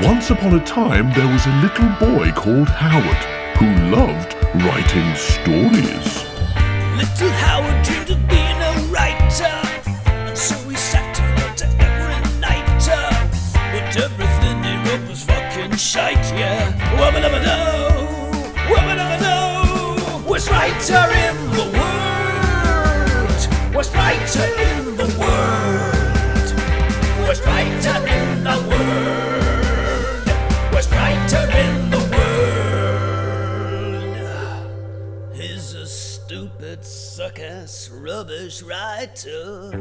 Once upon a time, there was a little boy called Howard who loved writing stories. Little Howard dreamed of being a writer, and so he sat and wrote every night. But everything he wrote was fucking shite, yeah. Wubba-dubba-doo, wubba-dubba-doo. Worst writer in the world, worst writer in the world, worst writer in the world, worst writer in the world. He's a stupid, suck-ass, rubbish writer.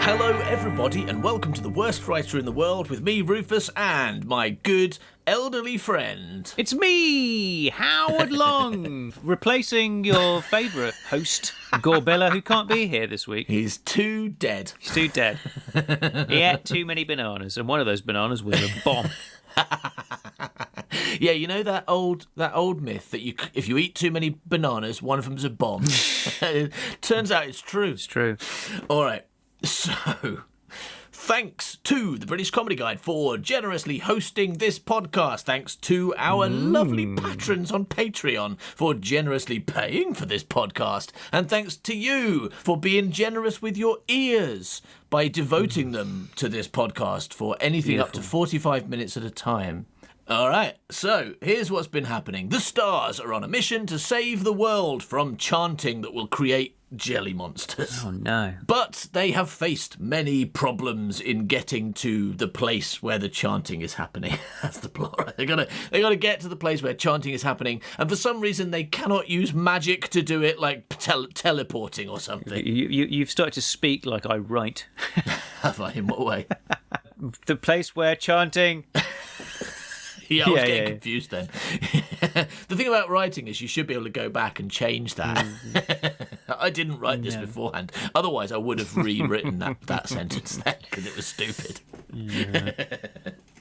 Hello everybody and welcome to the worst writer in the world with me, Rufus, and my good elderly friend. It's me, Howard Long, replacing your favourite host, Gorbella, who can't be here this week. He's too dead. He's too dead. He ate too many bananas, and one of those bananas was a bomb. Yeah, you know that old myth that if you eat too many bananas, one of them's a bomb. Turns out it's true. It's true. All right, so thanks to the British Comedy Guide for generously hosting this podcast. Thanks to our lovely patrons on Patreon for generously paying for this podcast. And thanks to you for being generous with your ears by devoting them to this podcast for anything up to 45 minutes at a time. All right, so here's what's been happening. The Stars are on a mission to save the world from chanting that will create jelly monsters. Oh, no. But they have faced many problems in getting to the place where the chanting is happening. That's the plot, right? They gotta get to the place where chanting is happening, and for some reason they cannot use magic to do it, like teleporting or something. You've started to speak like I write. Have I? In what way? The place where chanting... Yeah, I was getting confused then. The thing about writing is you should be able to go back and change that. I didn't write this beforehand. Otherwise, I would have rewritten that sentence then because it was stupid. Yeah.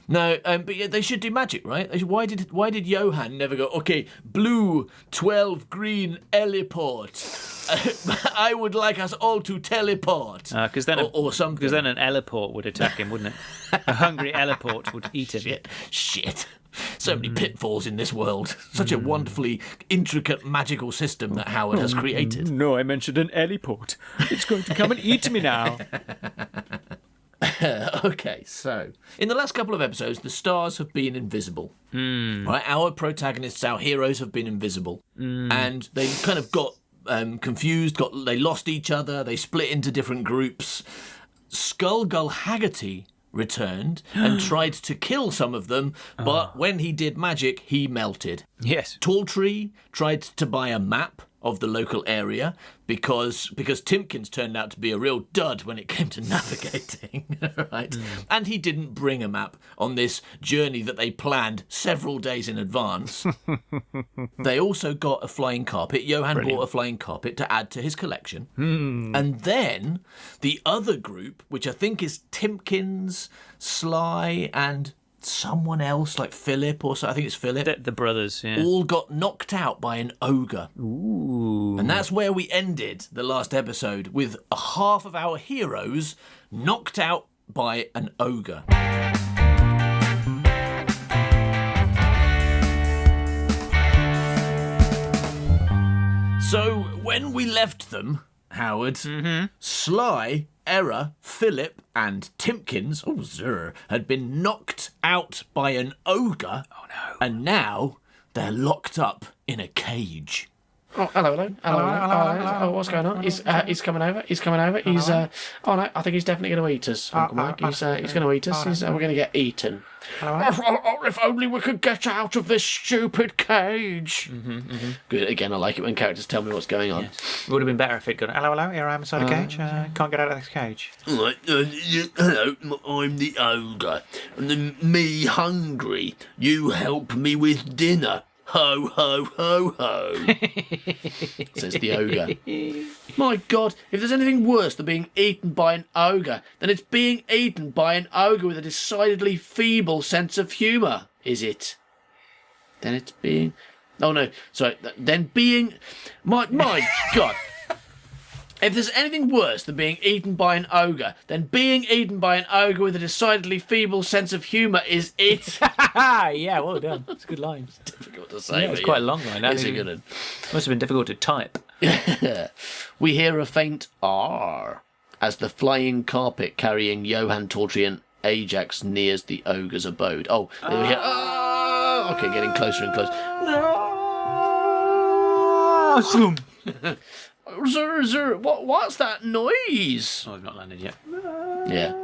No, but yeah, they should do magic, right? Why did Johan never go, okay, blue, 12, green, heliport. I would like us all to teleport. Because then, or something. Because then an heliport would attack him, wouldn't it? A hungry heliport would eat him. Shit. So many pitfalls in this world. Such a wonderfully intricate magical system that Howard has created. No, I mentioned an heliport. It's going to come and eat me now. Okay, so in the last couple of episodes, the Stars have been invisible. Right, our protagonists, our heroes, have been invisible, and they kind of got confused. They lost each other. They split into different groups. Skullgull Haggerty returned and tried to kill some of them, but when he did magic, he melted. Yes. Tall Tree tried to buy a map of the local area because Timpkins turned out to be a real dud when it came to navigating, right? And he didn't bring a map on this journey that they planned several days in advance. They also got a flying carpet. Johan bought a flying carpet to add to his collection. And then the other group, which I think is Timpkins, Sly, and someone else, like Philip or so. I think it's Philip. The brothers, yeah. All got knocked out by an ogre. Ooh. And that's where we ended the last episode, with half of our heroes knocked out by an ogre. So when we left them, Howard, Sly, Error, Philip, and Timpkins had been knocked out by an ogre. Oh no. And now they're locked up in a cage. Oh, hello. Oh, what's going on? He's coming over. He's oh no, I think he's definitely going to eat us, Uncle Mike. He's going to eat us. We're going to get eaten. Oh, if only we could get out of this stupid cage. Good. Again, I like it when characters tell me what's going on. Yes. It would have been better if it'd gone, hello, here I am inside a cage. Can't get out of this cage. Right, hello, I'm the ogre, and me hungry. You help me with dinner. Ho, ho, ho, ho, says the ogre. My God, if there's anything worse than being eaten by an ogre, then it's being eaten by an ogre with a decidedly feeble sense of humour, is it? Then it's being... Oh, no, sorry. Then being... My God. If there's anything worse than being eaten by an ogre, then being eaten by an ogre with a decidedly feeble sense of humour is it. Yeah, well done. It's a good line. Difficult to say. Yeah, it's quite a long line. It's a good one. Must have been difficult to type. We hear a faint R as the flying carpet carrying Johann Tortrian Ajax nears the ogre's abode. Oh, then we hear "Ah!" Okay, getting closer and closer. Zer, what's that noise? Oh, I've not landed yet. Yeah.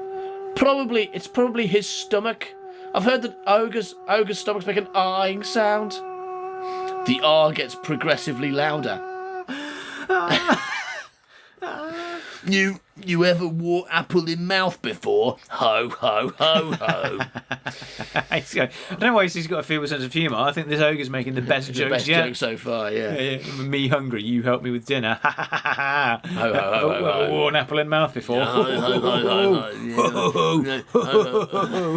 It's probably his stomach. I've heard that ogres' stomachs make an ahing sound. The R gets progressively louder. You ever wore apple in mouth before? Ho, ho, ho, ho. I don't know why he's got a feeble sense of humour. I think this ogre's making the best jokes Best yet. joke so far, yeah. Me hungry, you help me with dinner. Ho, ho, ho, ho, ho. Wore an apple in mouth before. Ho, ho, ho, ho, ho.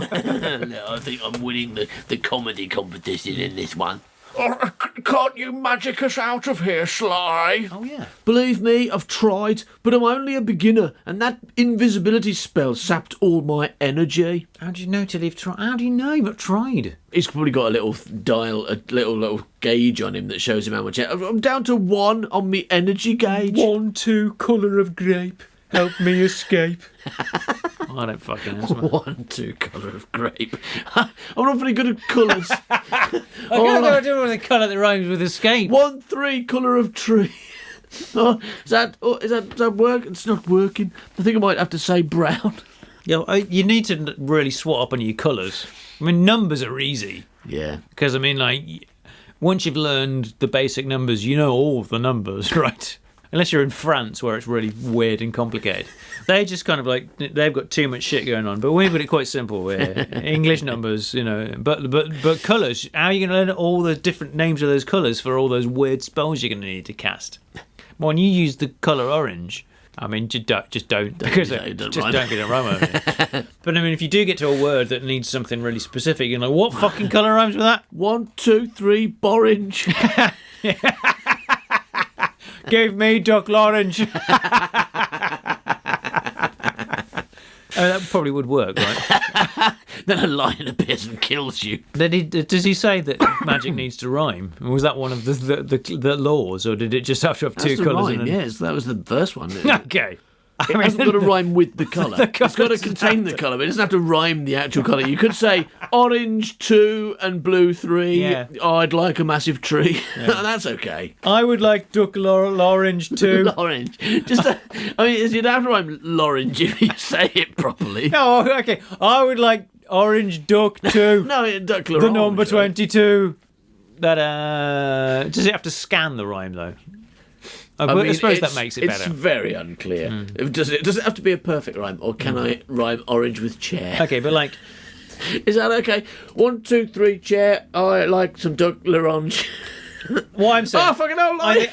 No, I think I'm winning the comedy competition in this one. Oh, can't you magic us out of here, Sly? Oh, yeah. Believe me, I've tried, but I'm only a beginner, and that invisibility spell sapped all my energy. How do you know till you've tried? How do you know you've not tried? He's probably got a little dial, a little gauge on him that shows him how much. I'm down to 1 on me energy gauge. 1, 2, colour of grape. Help me escape. I don't fucking know. 1, 2, colour of grape. I'm not very good at colours. I can't do it with a colour that rhymes with escape. 1, 3, colour of tree. Does that work? It's not working. I think I might have to say brown. You need to really swat up on your colours. I mean, numbers are easy. Yeah. Because, I mean, like, once you've learned the basic numbers, you know all the numbers, right? Unless you're in France, where it's really weird and complicated. They just kind of like, they've got too much shit going on. But we've got it quite simple here. English numbers, you know. But colours, how are you going to learn all the different names of those colours for all those weird spells you're going to need to cast? Well, when you use the colour orange, I mean, just don't because don't get it rhyme over it. But I mean, if you do get to a word that needs something really specific, you're like, what fucking colour rhymes with that? 1, 2, 3, orange. Give me duck orange. That probably would work, right? Then a lion appears and kills you. Does he say that magic needs to rhyme? Was that one of the laws, or did it just have to have two colours? Yes, that was the first one. Okay. It hasn't got to rhyme with the colour. It's got to contain the colour, but it doesn't have to rhyme the actual colour. You could say orange 2 and blue 3. Yeah. Oh, I'd like a massive tree. Yeah. That's okay. I would like duck orange 2. Orange. You'd have to rhyme Lorange if you say it properly. Oh, okay. I would like orange duck 2. No, duck The number 22. That does it have to scan the rhyme though? I suppose that makes it better. It's very unclear. Does it have to be a perfect rhyme, or can I rhyme orange with chair? Okay, but like, is that okay? 1, 2, 3, chair. I like some duck l'orange. What I'm saying, oh fucking hell! I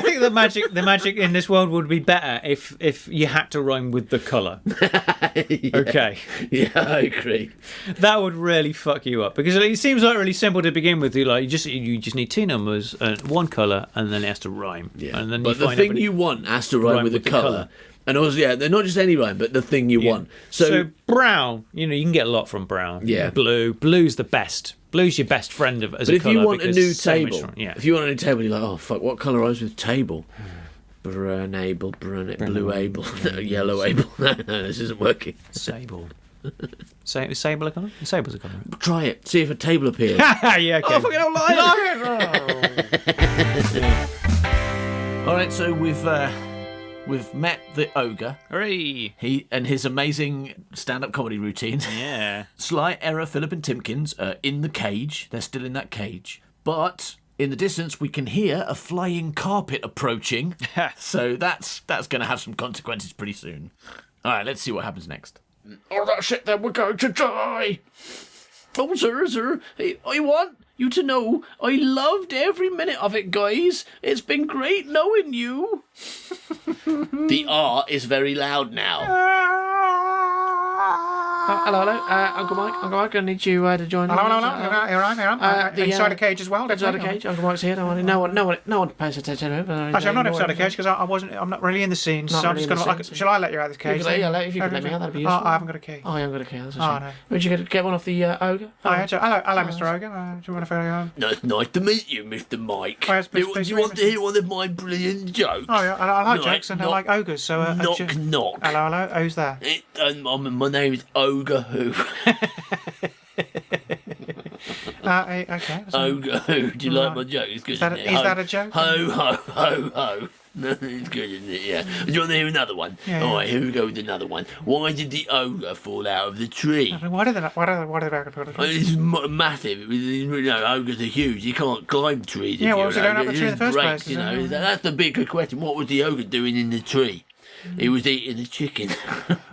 think the magic in this world would be better if you had to rhyme with the colour. Yeah. Okay. Yeah, I agree. That would really fuck you up because it seems like really simple to begin with. You just need 2 numbers, 1 colour, and then it has to rhyme. Yeah. And then but the thing you want has to rhyme with the colour. And also, yeah, they're not just any rhyme, but the thing you want. So brown, you can get a lot from brown. Yeah. Blue's the best. Blue's your best friend as a colour. But if you want a new table, if you want a new table, you're like, oh fuck, what colour rhymes with table? Brunable, blue able, yellow able. No, this isn't working. Sable. Is sable a colour? Sable's a colour. Try it. See if a table appears. Yeah, okay. Oh, fucking hell, lion! All right, so we've met the ogre. Hooray! He and his amazing stand-up comedy routine. Yeah. Sly, Error, Philip and Timkins are in the cage. They're still in that cage. But in the distance, we can hear a flying carpet approaching. So that's going to have some consequences pretty soon. All right, let's see what happens next. Oh, that's it then. We're going to die. Oh, sir. I want you to know I loved every minute of it, guys. It's been great knowing you. The R is very loud now. Uncle Mike, I need you to join. Hello. Here I am. Inside a cage as well. Inside a cage. Uncle Mike's here. No one pays attention to him. Actually, I'm not inside a cage because I'm not really in the scene. So I'm just going to. Shall I let you out of the cage? If you could let me out, that'd be useful. I haven't got a key. Oh, you haven't got a key. That's a Oh, shame. no. Would you get one off the ogre? Hello, Mr. Ogre. Do you want to fill No, it's nice to meet you, Mr. Mike. Oh, yes, do please, you want to hear one of my brilliant jokes? Oh, yeah, I like Right, jokes and I like ogres. So, knock. Hello, who's there? My name is Ogre Who. Okay. Ogre Who. Do you like my joke? It's good, Is that a joke? Ho. No, it's good, isn't it? Yeah. Do you want to hear another one? Yeah. All right, here we go with another one. Why did the ogre fall out of the tree? Why did they? It's massive. Ogres are huge. You can't climb trees. Yeah, if what you're was an he doing up ogre. the tree in the It just first breaks, place? You know, that's the big question. What was the ogre doing in the tree? He was eating the chicken.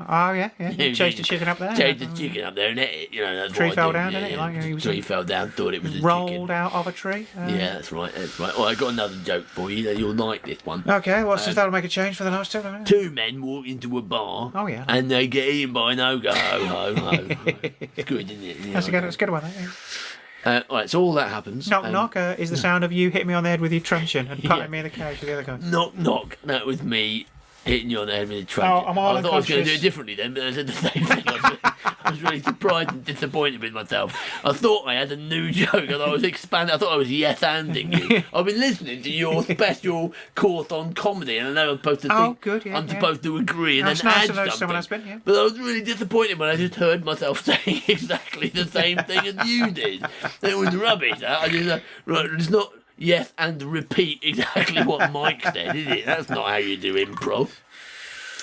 Oh, yeah. Chased the chicken up there. Chased the chicken up there and ate it. You know, that's Tree what I fell do. down, Yeah, didn't it? yeah. Like, he was Tree fell down, thought it was a Rolled chicken. out of a tree. Yeah, that's right. Oh, I got another joke for you. You'll like this one. Okay, that'll make a change for the last two. Two men walk into a bar. Oh, yeah. And they get eaten by an ogre. Ho. It's good, isn't it? That's a good one. Right, so all that happens. Knock is the sound of you hitting me on the head with your truncheon and putting me in the cage with the other guy. Knock. That was me hitting you on the head with a truncheon. Oh, I'm all I thought I was going to do it unconscious. differently then, but I said the same thing. I was really surprised and disappointed with myself. I thought I had a new joke. I thought I was expanding. I thought I was yes-anding you. I've been listening to your special course on comedy, and I know I'm supposed to think good, yeah, I'm yeah. supposed to agree and That's then nice add to know something. someone has been, yeah. But I was really disappointed when I just heard myself saying exactly the same thing as you did. It was rubbish. I just, right, it's not yes and repeat exactly what Mike said, is it? That's not how you do improv.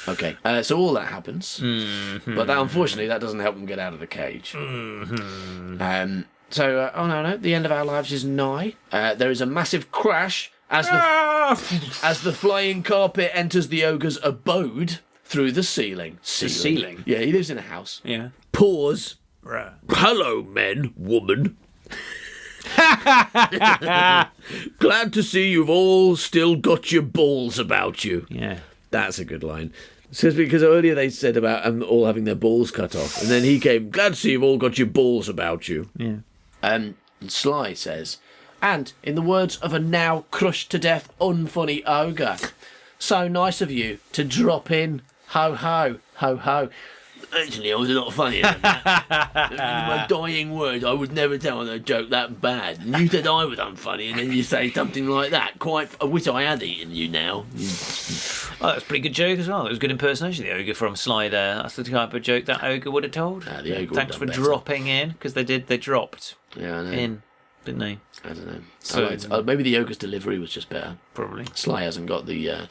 Okay, so all that happens, but unfortunately that doesn't help them get out of the cage. So, the end of our lives is nigh. There is a massive crash as the flying carpet enters the ogre's abode through the ceiling. ceiling? Yeah, he lives in a house. Yeah. Pause. Right. Hello, men, woman. Glad to see you've all still got your balls about you. Yeah. That's a good line. Says because earlier they said about all having their balls cut off, and then he came. Glad to see you've all got your balls about you. Yeah. And Sly says, and in the words of a now crushed to death unfunny ogre, so nice of you to drop in. Ho ho ho ho. Actually, I was a lot funnier than that. In my dying words, I would never tell a joke that bad. And you said I was unfunny, and then you say something like that. I wish I had eaten you now. Oh, that was a pretty good joke as well. It was a good impersonation of the ogre from Sly there. That's the type of joke that ogre would have told. The ogre would Thanks have for done better. dropping in, because they dropped Yeah, I know. in, didn't they? I don't know. So- Maybe the ogre's delivery was just better. Probably. Sly hasn't got the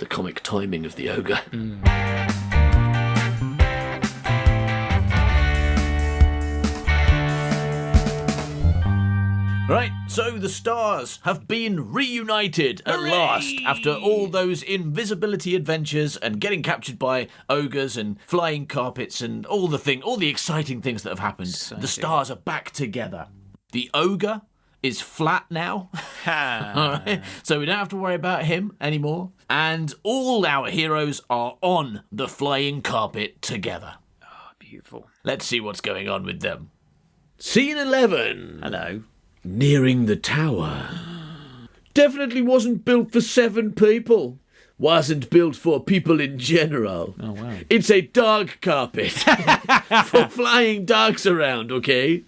comic timing of the ogre. Right, so the stars have been reunited at last after all those invisibility adventures and getting captured by ogres and flying carpets and all the exciting things that have happened. The stars are back together. The ogre is flat now. All right, so we don't have to worry about him anymore. And all our heroes are on the flying carpet together. Beautiful. Let's see what's going on with them. Scene 11. Hello. Nearing the tower. Definitely wasn't built for 7 people. Wasn't built for people in general. Oh, wow. It's a dog carpet for flying dogs around, okay?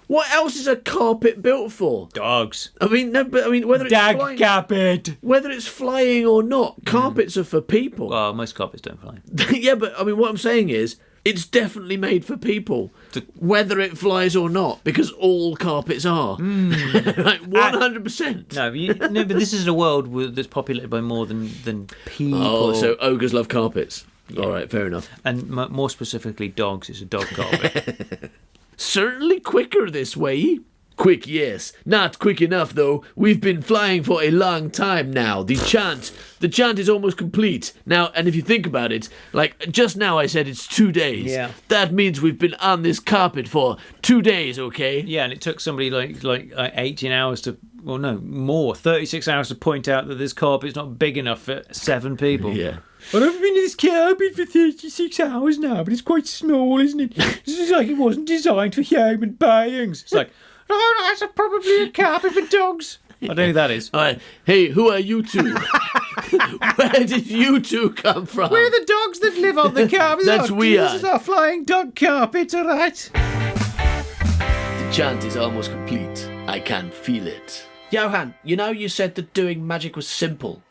What else is a carpet built for? Dogs. I mean, no, but I mean, whether it's flying or not, carpets are for people. Well, most carpets don't fly. Yeah, but I mean, what I'm saying is, it's definitely made for people, whether it flies or not, because all carpets are. Like 100%. No, but this is a world that's populated by more than people. Oh, so ogres love carpets. All right, fair enough. And more specifically, dogs. It's a dog carpet. Certainly quicker this way. Quick, yes. Not quick enough, though. We've been flying for a long time now. The chant is almost complete. Now, and if you think about it, like, just now I said it's 2 days. Yeah. That means we've been on this carpet for 2 days, okay? Yeah, and it took somebody like 18 hours to, well, no, more, 36 hours to point out that this carpet's not big enough for 7 people. Yeah. I've been in this cabin for 36 hours now, but it's quite small, isn't it? This is like it wasn't designed for human beings. It's like, oh, that's probably a cabin for dogs. I don't know who that is. All right. Hey, who are you two? Where did you two come from? We're the dogs that live on the carpet. That's weird. This is our flying dog carpet, all right? The chant is almost complete. I can feel it. Johan, you know you said that doing magic was simple.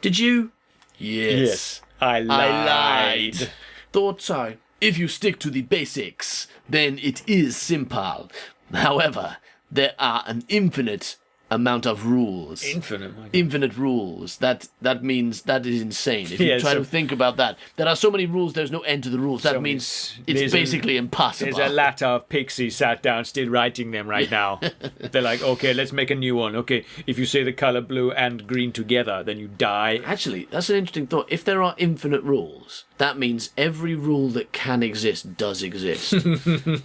Did you? Yes. I lied. Thought so. If you stick to the basics, then it is simple. However, there are an infinite amount of rules. Infinite rules. That means that is insane. If you try to think about that, there are so many rules. There's no end to the rules. That means it's basically impossible. There's a lot of pixies sat down still writing them right now. They're like, okay, let's make a new one. Okay, if you say the color blue and green together, then you die. Actually, that's an interesting thought. If there are infinite rules, that means every rule that can exist does exist.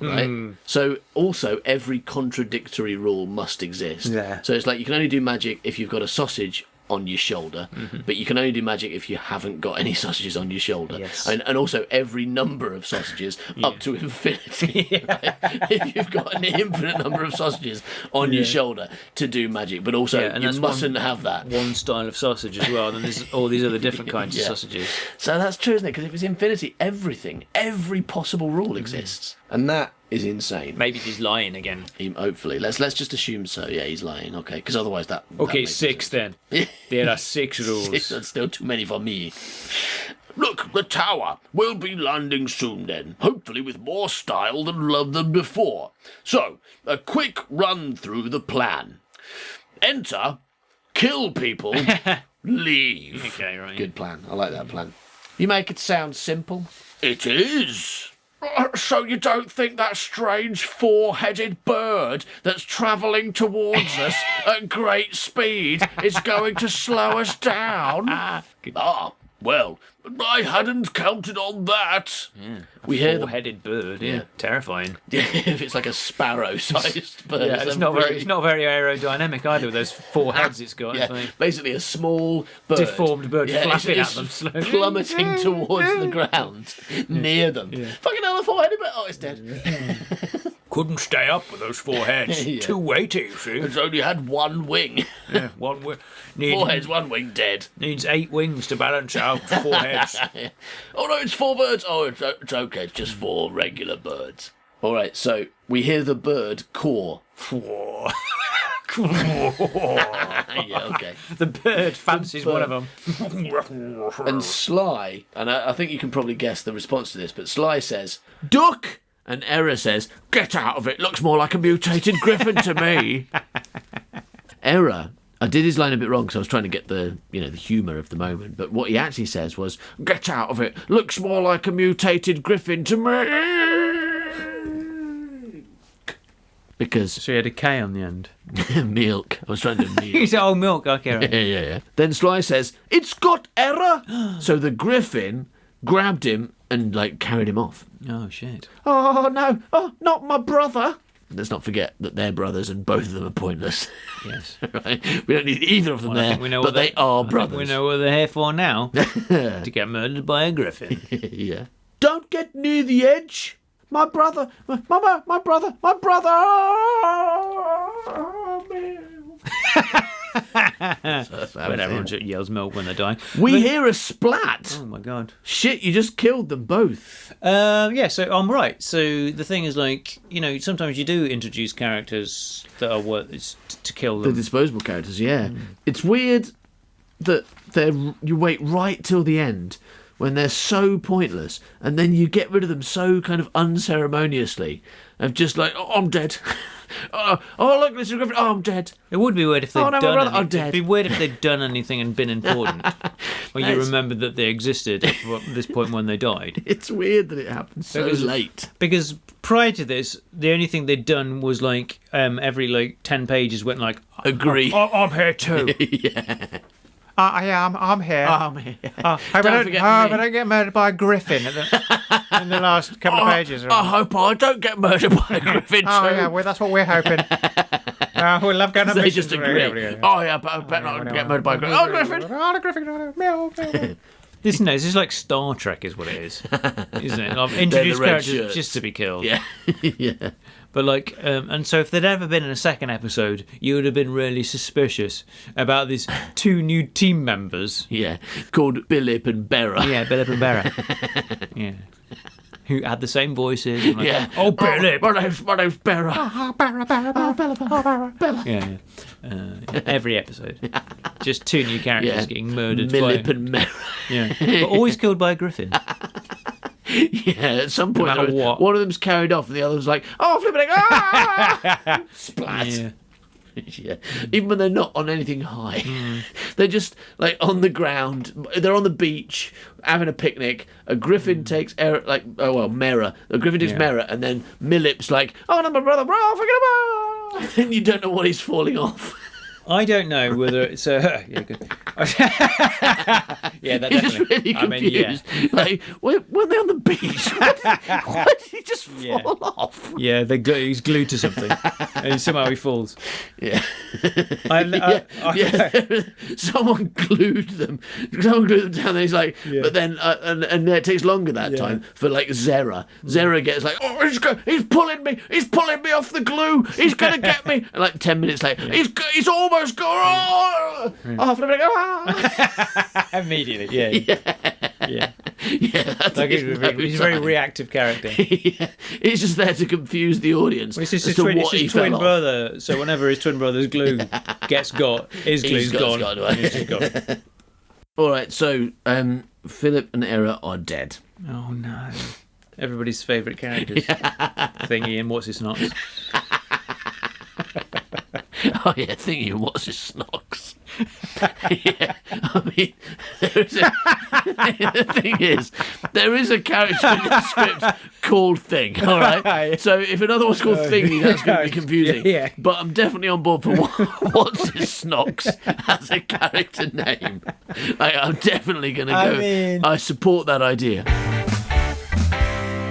Right? So also every contradictory rule must exist. Yeah. So it's like you can only do magic if you've got a sausage on your shoulder, but you can only do magic if you haven't got any sausages on your shoulder. Yes. And also every number of sausages up to infinity. Right? If you've got an infinite number of sausages on your shoulder to do magic, but also you mustn't have that. One style of sausage as well, and then there's all these other different kinds of sausages. So that's true, isn't it? Because if it's infinity, every possible rule exists. And that is insane. Maybe he's lying again. Hopefully. Let's just assume so. Yeah, he's lying. Okay, because otherwise that... Okay, makes 6 then. There are 6 rules. 6, that's still too many for me. Look, the tower will be landing soon then, hopefully with more style than before. So, a quick run through the plan. Enter, kill people, leave. Okay, right. Good plan. I like that plan. You make it sound simple. It is. So you don't think that strange 4-headed bird that's travelling towards us at great speed is going to slow us down? Well, I hadn't counted on that. Yeah, we hear the 4-headed bird. Yeah, terrifying. Yeah, if it's like a sparrow-sized bird. Yeah, it's not very aerodynamic either with those 4 heads it's got. Yeah, It's like basically a small bird. deformed bird flapping it's at them slowly. plummeting towards the ground near them. Fucking hell, a 4-headed bird. Oh, it's dead. Couldn't stay up with those 4 heads. Yeah. Too weighty, you see. It's only had one wing. Yeah, 1 wing. 4 heads, 1 wing, dead. Needs 8 wings to balance out 4 heads. Oh no, it's 4 birds. Oh, it's okay. It's just 4 regular birds. All right, so we hear the bird caw. Yeah, okay. The bird fancies one of them. And Sly, and I think you can probably guess the response to this, but Sly says, "Duck!" And Error says, "Get out of it. Looks more like a mutated griffin to me." Error, I did his line a bit wrong because I was trying to get the humour of the moment, but what he actually says was, "Get out of it. Looks more like a mutated griffin to me." Because So he had a K on the end. milk. I was trying to milk. He said, oh, milk. Okay, right. Yeah. Then Sly says, "It's got error." So the griffin grabbed him and carried him off. Oh, shit. Oh no! Oh, not my brother! Let's not forget that they're brothers and both of them are pointless. Yes. Right? We don't need either of them Well, I there, think we know but they are I think brothers. we know what they're here for now. To get murdered by a griffin. Yeah. Don't get near the edge. My brother, my brother. When everyone yells milk when they're dying. We hear a splat. Oh, my God. Shit, you just killed them both. Yeah, so I'm right. So the thing is, sometimes you do introduce characters that are worth to kill The them. disposable characters, yeah. It's weird that you wait right till the end when they're so pointless, and then you get rid of them so kind of unceremoniously, of just oh, I'm dead. Oh, look, this is Griffin. Oh, I'm dead. It would be weird if they'd Oh, no, my done brother, I'm anything. dead. It'd be weird if they'd done anything and been important. Or you It's- remembered that they existed at this point when they died. It's weird that it happens so Because- late. Because prior to this, the only thing they'd done was every 10 pages went Agree. I'm here too. I'm here. Oh, man. Hope I Don't forget me. get murdered by a griffin in the last couple of pages. I hope I don't get murdered by a griffin too. Oh, yeah, well, that's what we're hoping. We love going on They missions. just agree. Oh, yeah, but I better not get murdered by a griffin. Oh, griffin. Oh, the griffin. Meow, meow. This is like Star Trek, is what it is, isn't it? I've introduced red characters shirts. just to be killed. Yeah, yeah. But like, and so if there'd ever been in a second episode, you would have been really suspicious about these 2 new team members. Yeah, called Billip and Bera. Yeah, Billip and Bera. Yeah. Who had the same voices. And like, Yeah. Oh, Billip. My name's Bera. Yeah. Every episode. Just 2 new characters Yeah. getting murdered. Millip by, and Mera. yeah. But always killed by a griffin. Yeah, at some point, No matter what. one of them's carried off and the other was like, oh, flipping it, ah! Splat. Yeah. Yeah. Even when they're not on anything high. They're just like on the ground. They're on the beach having a picnic. A griffin takes Mera. A griffin takes Yeah. Mera, and then Millip's like, oh, no, my brother, bro, forget about. And you don't know what he's falling off. I don't know whether it's yeah, good. Yeah, that He's just definitely. really I mean, yeah. confused. Like, when they're on the beach, why did he just fall Yeah. off? Yeah, he's glued to something, and somehow he falls. Yeah. I Someone glued them. Someone glued them down. And he's like, but then, and it takes longer that time for like Zera. Zera gets like, oh, he's pulling me. He's pulling me off the glue. He's gonna get me. And like 10 minutes later, he's almost gone. Oh, flipping it, ah. immediately, yeah. Yeah. Yeah, that's Like his he's no a very time. reactive character. Yeah. He's just there to confuse the audience It's just as his to twin, what he twin fell off. brother. So whenever his twin brother's glue gets got, his glue's gone. It's just gone. All right, so Philip and Era are dead. Oh no! Everybody's favourite characters. Thingy and what's his knots. Oh yeah, Thingy and what's his snocks? Yeah, I mean, the thing is, there is a character in the script called Thing. All right, so if another one's called Thingy, that's going to be confusing. Yeah. But I'm definitely on board for what's his snocks as a character name. I'm definitely going to go. I support that idea.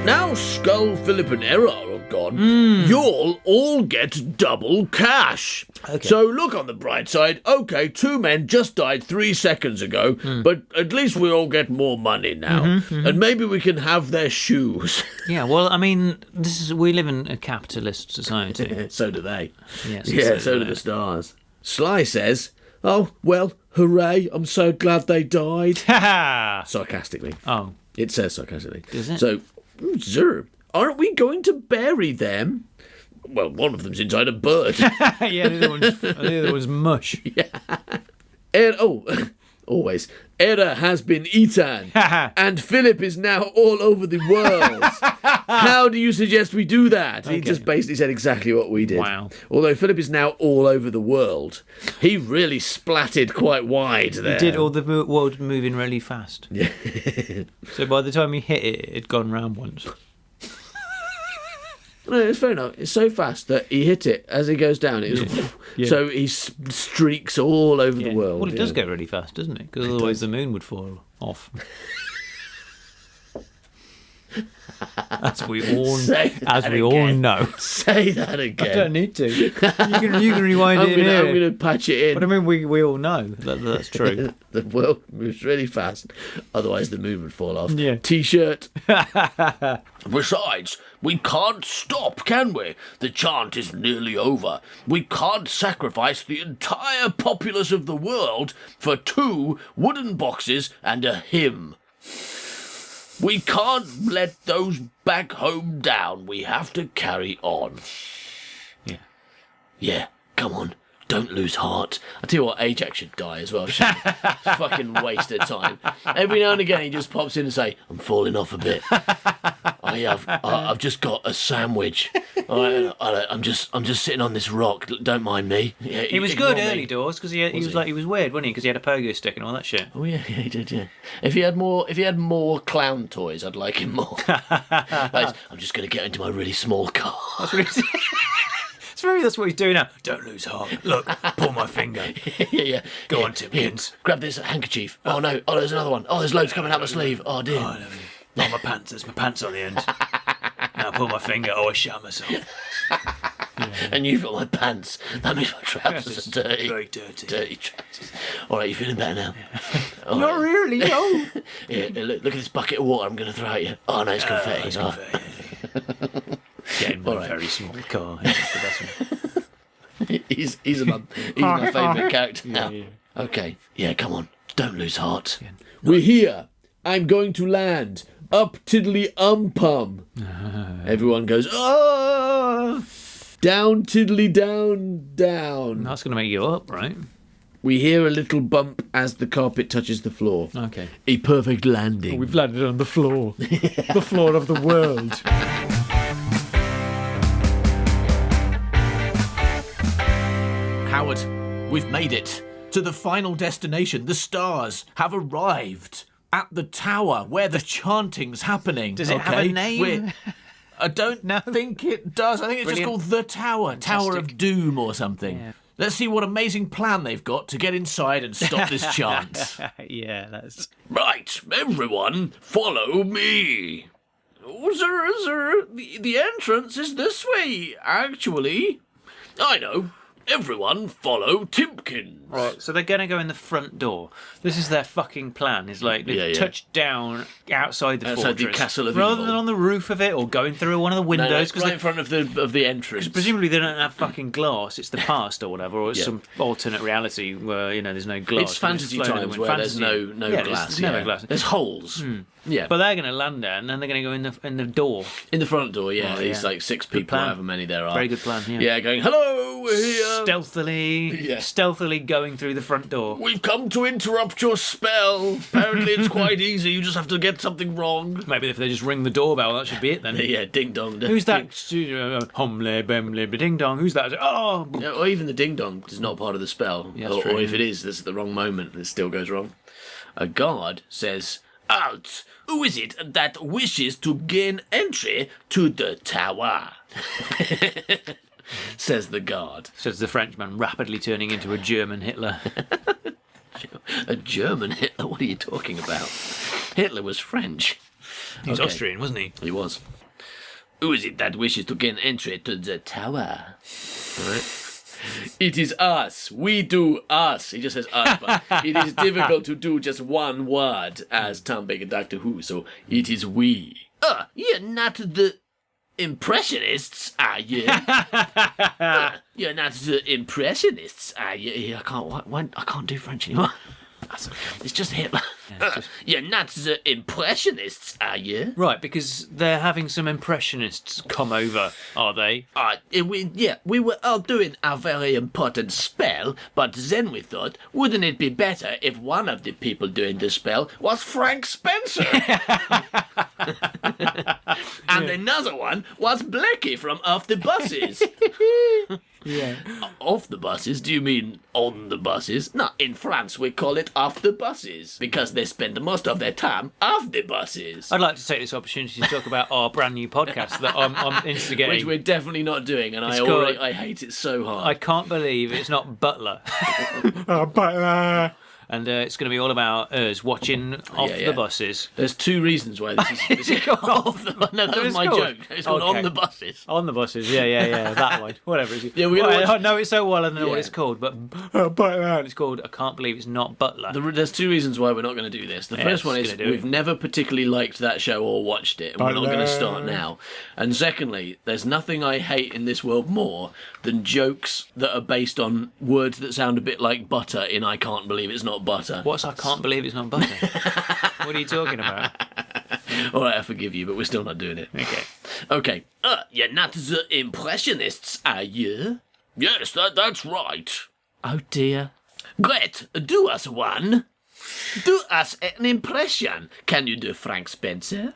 Now Skull, Philip and Era are gone, you'll all get double cash. Okay. So look on the bright side. Okay, 2 men just died 3 seconds ago, but at least we all get more money now. And maybe we can have their shoes. Yeah, well, I mean, we live in a capitalist society. So do they. Yes, Yeah, so do the stars. Sly says, oh, well, hooray, I'm so glad they died. Ha Sarcastically. Oh, It says sarcastically. Does it? So, sir, aren't we going to bury them? Well, one of them's inside a bird. yeah, the other one's mush. Always. Era has been eaten, and Philip is now all over the world. How do you suggest we do that? He just basically said exactly what we did. Wow. Although Philip is now all over the world. He really splatted quite wide there. Did all the world moving really fast. Yeah. So by the time he hit it, it'd gone round once. No, it's fair enough. It's so fast that he hit it as he goes down. It was so he streaks all over the world. Well, it does go really fast, doesn't it? Because otherwise the moon would fall off. As we all know. Say that again. I don't need to. You can rewind it in here. I'm going to patch it in. But I mean, we all know that's true. The world moves really fast. Otherwise, the moon would fall off. Yeah. T-shirt. Besides, we can't stop, can we? The chant is nearly over. We can't sacrifice the entire populace of the world for 2 wooden boxes and a hymn. We can't let those back home down. We have to carry on. Yeah, come on. Don't lose heart. I tell you what, Ajax should die as well. Fucking waste of time. Every now and again, he just pops in and say, "I'm falling off a bit. I've just got a sandwich. I'm just sitting on this rock. Don't mind me." Yeah, He was ignore good me. early doors because he was weird, wasn't he? Because he had a pogo stick and all that shit. Oh yeah, he did. Yeah. If he had more clown toys, I'd like him more. Like, I'm just gonna get into my really small car. That's what he's. That's what he's doing now. Don't lose heart. Look, pull my finger. yeah. Go on, Timkins. Grab this handkerchief. Oh no. Oh, there's another one. Oh, there's loads coming out my sleeve. Oh dear. Oh, my pants. There's my pants on the end. Now pull my finger. Oh, I shot myself. And you've got my pants. That means my trousers are dirty. Very dirty. Dirty trousers. All right, you feeling better now? Not really, no. Here, look at this bucket of water I'm going to throw at you. Oh, no, it's confetti. Getting All a right. very small car. That's the best one. He's my favourite character now. yeah. Okay. Yeah, come on. Don't lose heart. We're here. I'm going to land. Up tiddly pum. Everyone goes, oh! Down tiddly down. That's going to make you up, right? We hear a little bump as the carpet touches the floor. Okay. A perfect landing. We've landed on the floor. The floor of the world. Howard, we've made it to the final destination. The stars have arrived at the tower where the chanting's happening. Does it have a name? I don't think it does. I think it's Brilliant. just called the Tower. Tower of Fantastic. Doom or something. Let's see what amazing plan they've got to get inside and stop this chant. Yeah, that's... Right, everyone, follow me. Oh, sir, the entrance is this way, actually. I know. Everyone follow Timpkins. Right, so they're going to go in the front door. This is their fucking plan. Is like they've touched down outside the Outside the fortress. Castle of rather Evil. than on the roof of it or going through one of the windows. Right in front of the entrance. Presumably they don't have fucking glass. It's the past or whatever, or it's some alternate reality where there's no glass. It's fantasy Just floating times in the where wind. there's Fantasy. no Yeah, glass. There's never glass. There's holes. Yeah, But they're going to land there, and then they're going to go in the door. in the front door, these yeah. like 6 people, plan. however many there are. Very good plan. Yeah. Yeah, going, hello, we're here. Stealthily going through the front door. We've come to interrupt your spell. Apparently it's quite easy. You just have to get something wrong. Maybe if they just ring the doorbell, that should be it then. Yeah, ding dong. Who's that? Humle, bemle, ding dong. Who's that? Oh, Yeah, or even the ding dong is not part of the spell. Yeah, that's or true, if it is, that's at the wrong moment. It still goes wrong. A guard says, out. Who is it that wishes to gain entry to the tower? Says the guard. says the Frenchman, rapidly turning into a German Hitler. A German Hitler? What are you talking about? Hitler was French. He's Okay. Austrian, wasn't he? He was. Who is it that wishes to gain entry to the tower? Right. It is us. We do us. He just says us, but it is difficult to do just one word as Tom Baker Doctor Who, so it is we. You're not the Impressionists, are you? You're not the Impressionists, are you? I can't do French anymore. It's just Hitler. You're not the Impressionists, are you? Right, because they're having some impressionists come over, are they? We were all doing a very important spell, but then we thought, wouldn't it be better if one of the people doing the spell was Frank Spencer? And another one was Blackie from Off the Buses. Yeah. Off the buses? Do you mean on the buses? No, in France we call it off the buses, because they spend most of their time off the buses. I'd like to take this opportunity to talk about our brand new podcast that I'm instigating. Which we're definitely not doing, and It's called- I hate it so hard. I can't believe it's not Butler. But And it's going to be all about us watching off Yeah. the buses. There's 2 reasons why this is off the. No, that was it's my called? joke. It's called Okay. On the Buses. On the buses, yeah, that one. Whatever. Yeah, we're gonna watch- I know it so well, I don't know what Yeah. it's called, but it's called I Can't Believe It's Not Butler. There's 2 reasons why we're not going to do this. The first one is just gonna do we've it. never particularly liked that show or watched it, and we're not going to start now. And secondly, there's nothing I hate in this world more than jokes that are based on words that sound a bit like butter in I Can't Believe It's Not Butter. What's I Can't Believe It's Not Butter? What are you talking about? All right, I forgive you, but we're still not doing it. Okay. You're not the Impressionists, are you? Yes, that's right. Oh, dear. Great. Do us one. Do us an impression. Can you do Frank Spencer?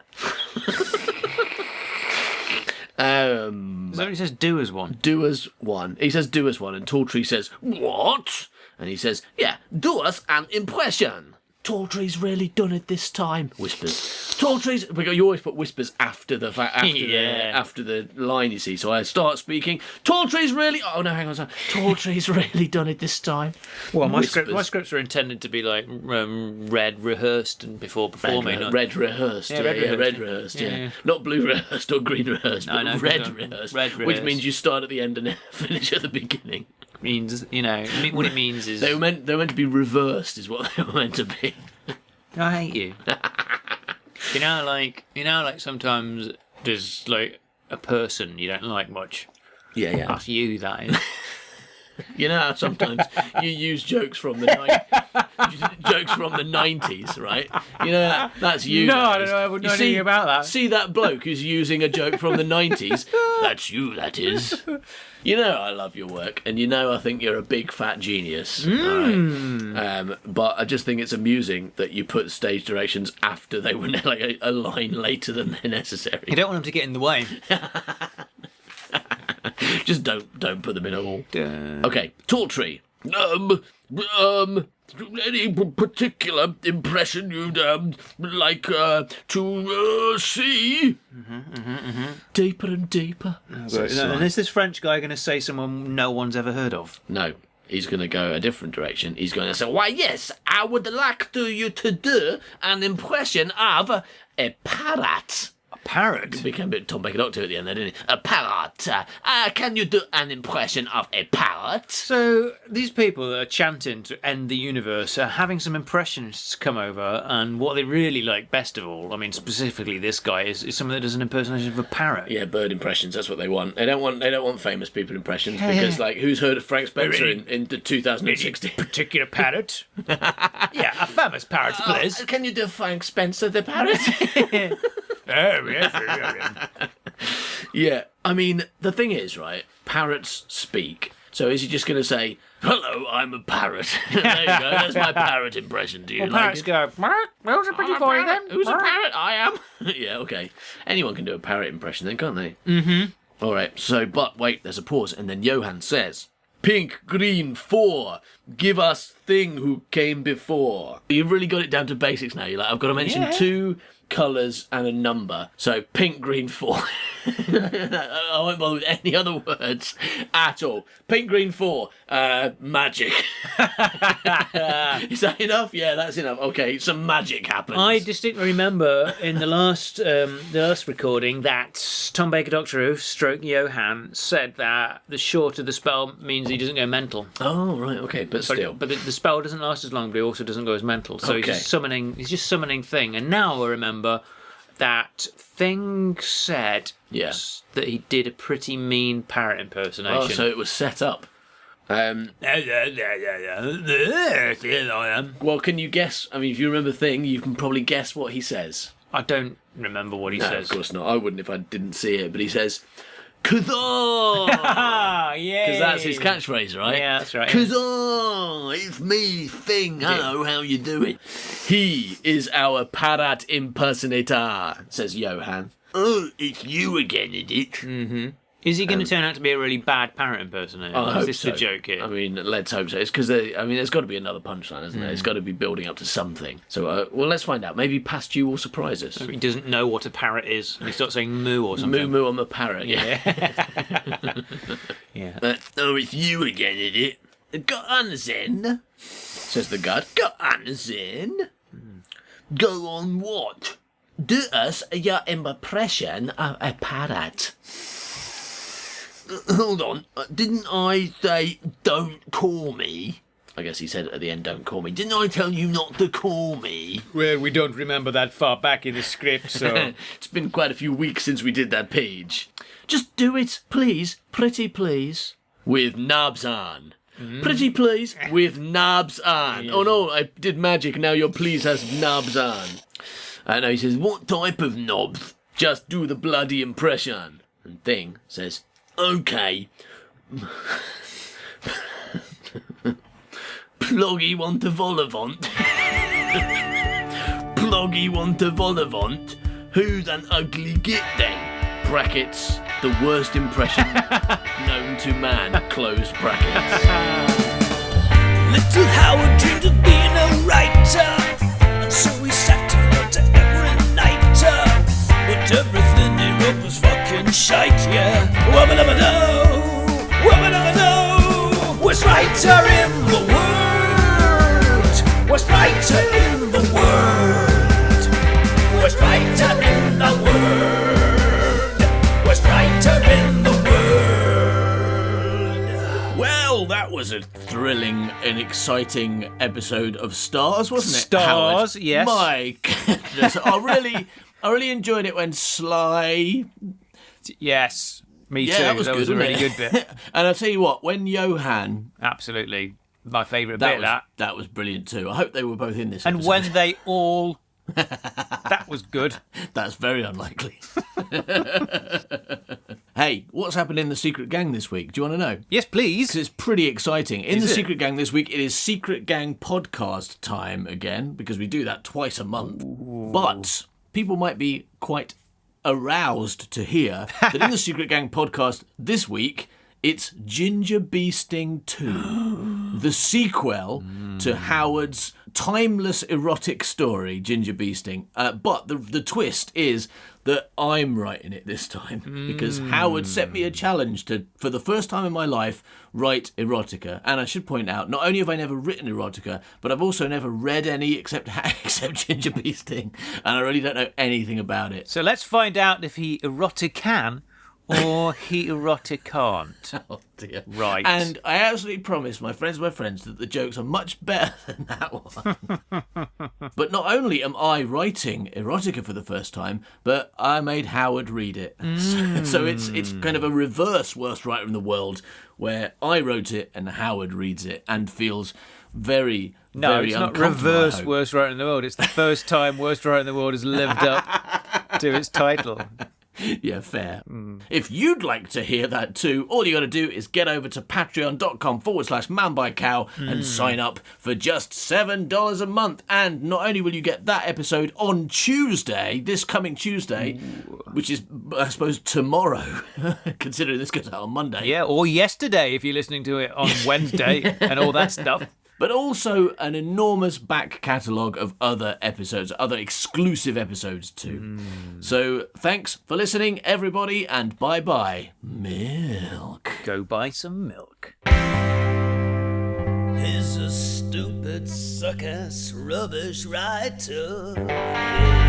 So he says do as one. Do us one. He says do us one, and Talltree says, what? And he says, yeah, do us an impression. Talltree's really done it this time. Whispers. Talltree's. Because you always put whispers after the after the line, you see. So I start speaking. Talltree's really. Oh no, hang on. Sorry. Talltree's really done it this time. Well, my Whispers. scripts are intended to be like read, rehearsed, and before performing. Red rehearsed. Yeah, Red rehearsed. Yeah. Yeah. Not blue rehearsed or green rehearsed, but no, red no, rehearsed. red Which rehearsed. means you start at the end and finish at the beginning. Means what it means is They were meant to be reversed, is what they were meant to be. I hate you. You know, like sometimes there's like a person you don't like much. Yeah. That's you, that is. You know how sometimes you use jokes from the 90s, right? You know that's you. No, that I don't is. know. I wouldn't You know anything about that. See that bloke who's using a joke from the 90s? That's you, that is. You know I love your work, and you know I think you're a big fat genius. Right? But I just think it's amusing that you put stage directions after they were like a line later than they're necessary. You don't want them to get in the way. Just don't put them in at all. Duh. Okay, Tawtry. Any particular impression you'd like to see? Deeper and deeper. And is this French guy going to say someone no one's ever heard of? No, he's going to go a different direction. He's going to say, "Why, yes, I would like you to do an impression of a parrot." Parrot? Became a bit Tom Baker Doctor at the end there, didn't he? A parrot. Can you do an impression of a parrot? So these people that are chanting to end the universe are having some impressionists come over, and what they really like best of all, I mean specifically this guy, is someone that does an impersonation of a parrot. Yeah, bird impressions. That's what they want. They don't want famous people impressions because, like, who's heard of Frank Spencer in the 2016? Particular parrot? Yeah, a famous parrot, please. Can you do Frank Spencer the parrot? Oh, yes. Yeah, I mean, the thing is, right, parrots speak. So is he just going to say, "Hello, I'm a parrot"? There you go, that's my parrot impression. Do you like Parrots it? go, who's a pretty boy then? Who's a parrot? I am. Yeah, okay. Anyone can do a parrot impression then, can't they? Mm-hmm. All right, so, but wait, there's a pause, and then Johan says, "Pink, green, 4. Give us thing who came before." You've really got it down to basics now. You're like, I've got to mention 2 colours and a number. So pink, green, 4. I won't bother with any other words at all. Pink, green, 4. Magic. Is that enough? Yeah, that's enough. Okay, some magic happens. I distinctly remember in the last recording that Tom Baker Doctor Who, stroke Johan, said that the shorter the spell means he doesn't go mental. Oh, right, okay, but still. But the spell doesn't last as long, but he also doesn't go as mental. So Okay. he's just summoning Thing. And now I remember that Thing said that he did a pretty mean parrot impersonation. Oh, so it was set up. Well, can you guess? I mean, if you remember Thing, you can probably guess what he says. I don't remember what he No, says. of course not. I wouldn't if I didn't see it. But he says, "Kazaa!" Ah, yeah. Because that's his catchphrase, right? Yeah, that's right. Kazaa! It's me, Thing. Hello, how you doing? He is our parrot impersonator, says Johan. "Oh, it's you again, is it?" Mm-hmm. Is he going to turn out to be a really bad parrot impersonator? I Is hope this so. the joke here? I mean, let's hope so. It's because there's got to be another punchline, isn't there? It's got to be building up to something. So, well, let's find out. Maybe past you will surprise us. He doesn't know what a parrot is. And he starts saying moo or Moo something. moo, I'm a parrot. Yeah. Yeah. Oh, it's you again, is it? Go on then, says the guard. Go on then. Go on what? Do us your impression of a parrot. Hold on. Didn't I say don't call me? I guess he said at the end, don't call me. Didn't I tell you not to call me? Well, we don't remember that far back in the script, so... It's been quite a few weeks since we did that page. Just do it, please. Pretty please. With knobs on. Pretty please with knobs on. Oh no, I did magic, now your please has knobs on. And he says, what type of knobs? Just do the bloody impression. And Thing says, okay. Ploggy want a volavant. Ploggy want a volavant. Who's an ugly git then? Brackets, the worst impression known to man. Close brackets. Little Howard dreamed of being a writer, and so he sat and wrote every night. But everything he wrote was fucking shite, yeah. Wubba-dubba-doo, wubba-dubba-doo. Worst writer in the world, worst writer in the world, worst writer in the world, worst writer in the world. Well, Well, that was a thrilling and exciting episode of Stars, wasn't it? Stars, Howard? yes. My goodness, I really enjoyed it when Sly. Yes, me Yeah, too. that was good, a wasn't really it? good bit. And I'll tell you what, when Johan, Absolutely, my favourite bit. that was brilliant too. I hope they were both in this. And episode. when they all, that was good. That's very unlikely. Hey, what's happened in the Secret Gang this week? Do you want to know? Yes, please. 'Cause it's pretty exciting. In Is the it? Secret Gang this week, it is Secret Gang podcast time again, because we do that twice a month. But people might be quite aroused to hear that in the Secret Gang podcast this week, it's Ginger Bee Sting 2, the sequel to Howard's timeless erotic story, Ginger Bee Sting. But the twist is that I'm writing it this time because Howard set me a challenge to, for the first time in my life, write erotica. And I should point out, not only have I never written erotica, but I've also never read any except Ginger Bee Sting, and I really don't know anything about it. So let's find out if he erotic can or he erotic can't. Oh dear. Right. And I absolutely promise my friends that the jokes are much better than that one. But not only am I writing erotica for the first time, but I made Howard read it. So it's kind of a reverse worst writer in the world, where I wrote it and Howard reads it and feels very, No, very it's not uncomfortable, I reverse hope. worst writer in the world. It's the first time worst writer in the world has lived up to its title. Yeah, fair. If you'd like to hear that too, all you got to do is get over to patreon.com/manbycow and sign up for just $7 a month. And not only will you get that episode on Tuesday, this coming Tuesday, which is, I suppose, tomorrow, considering this goes out on Monday. Yeah, or yesterday if you're listening to it on Wednesday and all that stuff. But also an enormous back catalogue of other episodes, other exclusive episodes too. So thanks for listening, everybody, and bye-bye. Milk. Go buy some milk. He's a stupid, suck-ass, rubbish writer. Yeah.